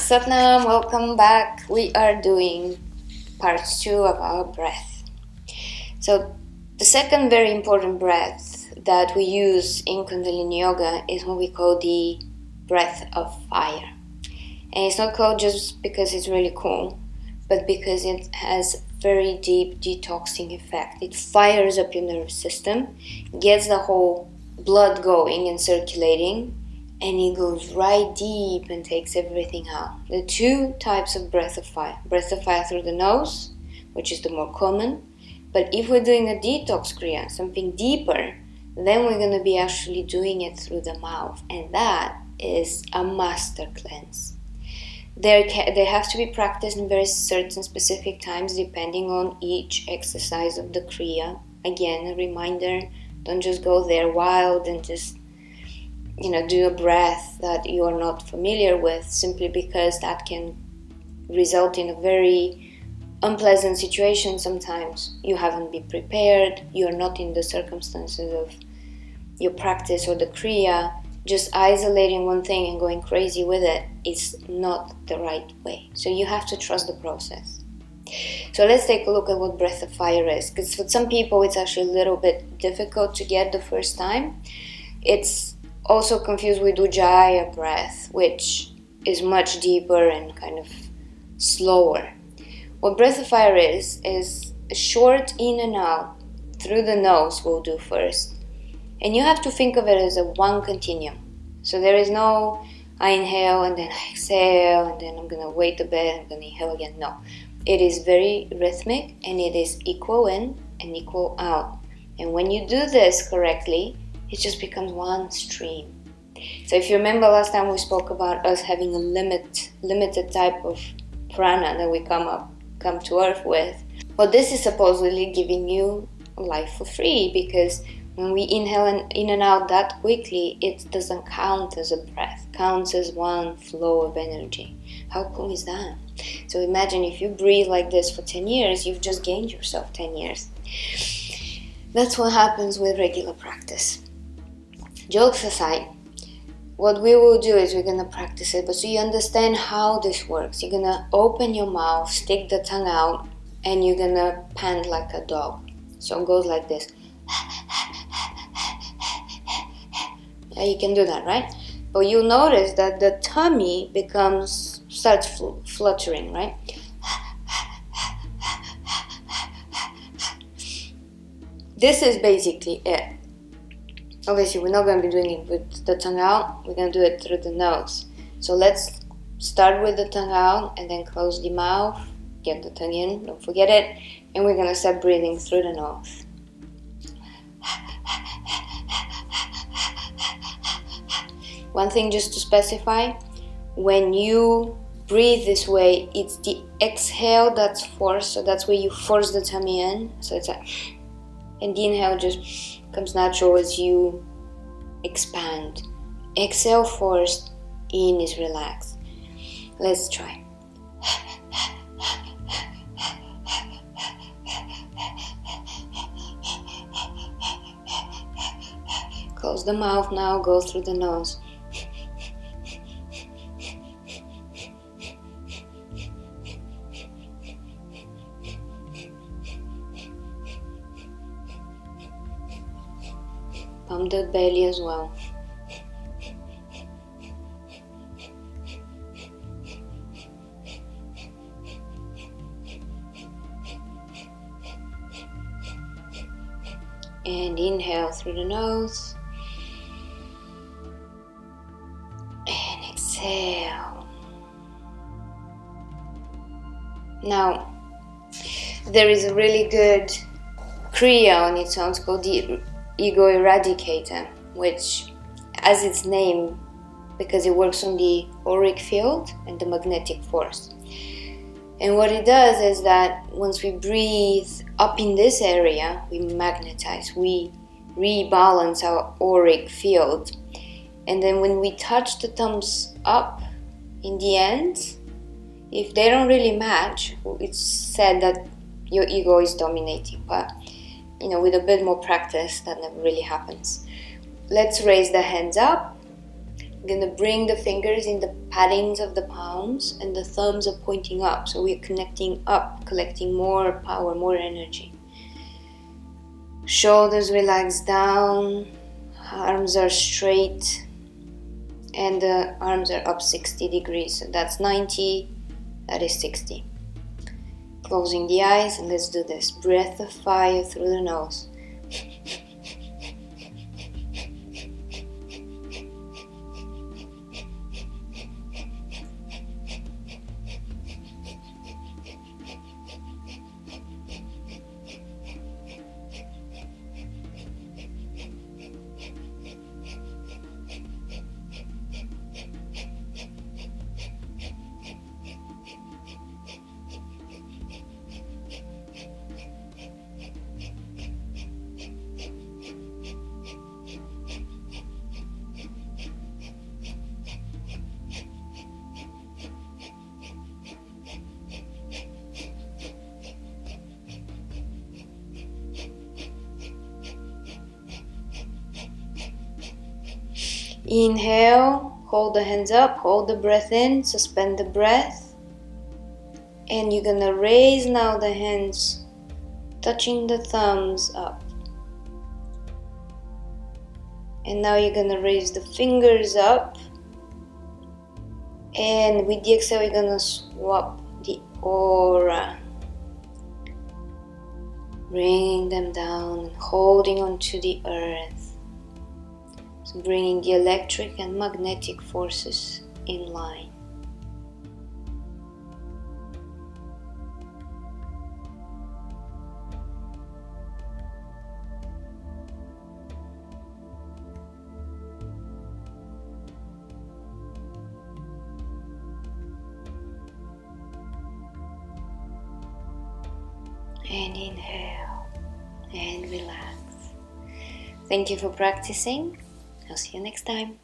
Satnam, welcome back. We are doing part 2 of our breath. So the second very important breath that we use in Kundalini Yoga is what we call the breath of fire. And it's not called just because it's really cool, but because it has very deep detoxing effect. It fires up your nervous system, gets the whole blood going and circulating, and it goes right deep and takes everything out. The two types of breath of fire through the nose, which is the more common, but if we're doing a detox kriya, something deeper, then we're going to be actually doing it through the mouth, and that is a master cleanse. They have to be practiced in very certain specific times depending on each exercise of the kriya. Again, a reminder, don't just go there wild and just do a breath that you are not familiar with, simply because that can result in a very unpleasant situation sometimes. You haven't been prepared, you're not in the circumstances of your practice or the kriya. Just isolating one thing and going crazy with it is not the right way. So you have to trust the process. So let's take a look at what breath of fire is, because for some people it's actually a little bit difficult to get the first time. It's also confused with Ujjayi breath, which is much deeper and kind of slower. What breath of fire is a short in and out through the nose we'll do first. And you have to think of it as a one continuum. So there is no I inhale and then I exhale and then I'm going to wait a bit, I'm going to inhale again. No. It is very rhythmic and it is equal in and equal out. And when you do this correctly, it just becomes one stream. So if you remember last time we spoke about us having a limited type of prana that we come to earth with. Well, this is supposedly giving you life for free, because when we inhale in and out that quickly, it doesn't count as a breath. It counts as one flow of energy. How cool is that? So imagine if you breathe like this for 10 years, you've just gained yourself 10 years. That's what happens with regular practice. Jokes aside, what we will do is we're going to practice it, but so you understand how this works. You're going to open your mouth, stick the tongue out, and you're going to pant like a dog. So it goes like this. You can do that, right? But you'll notice that the tummy starts fluttering, right? This is basically it. Obviously, we're not going to be doing it with the tongue out. We're going to do it through the nose. So let's start with the tongue out and then close the mouth. Get the tongue in, don't forget it. And we're going to start breathing through the nose. One thing just to specify, when you breathe this way, it's the exhale that's forced, so that's where you force the tummy in. So it's and the inhale just comes natural as you expand. Exhale forced, in is relaxed. Let's try. Close the mouth now, go through the nose. Pump the belly as well. And inhale through the nose. And exhale. Now, there is a really good kriya on its own. It's called the ego eradicator, which, as its name, because it works on the auric field and the magnetic force. And what it does is that once we breathe up in this area, we magnetize, we rebalance our auric field. And then when we touch the thumbs up in the end, if they don't really match, it's said that your ego is dominating. But with a bit more practice, that never really happens. Let's raise the hands up. We're gonna bring the fingers in the paddings of the palms and the thumbs are pointing up. So we're connecting up, collecting more power, more energy. Shoulders relax down, arms are straight, and the arms are up 60 degrees. So that's 90, that is 60. Closing the eyes and let's do this. Breath of fire through the nose. Inhale, hold the hands up, hold the breath in, suspend the breath. And you're gonna raise now the hands, touching the thumbs up. And now you're gonna raise the fingers up. And with the exhale, you're gonna swap the aura. Bringing them down and holding onto the earth. Bringing the electric and magnetic forces in line. And inhale and relax. Thank you for practicing. I'll see you next time.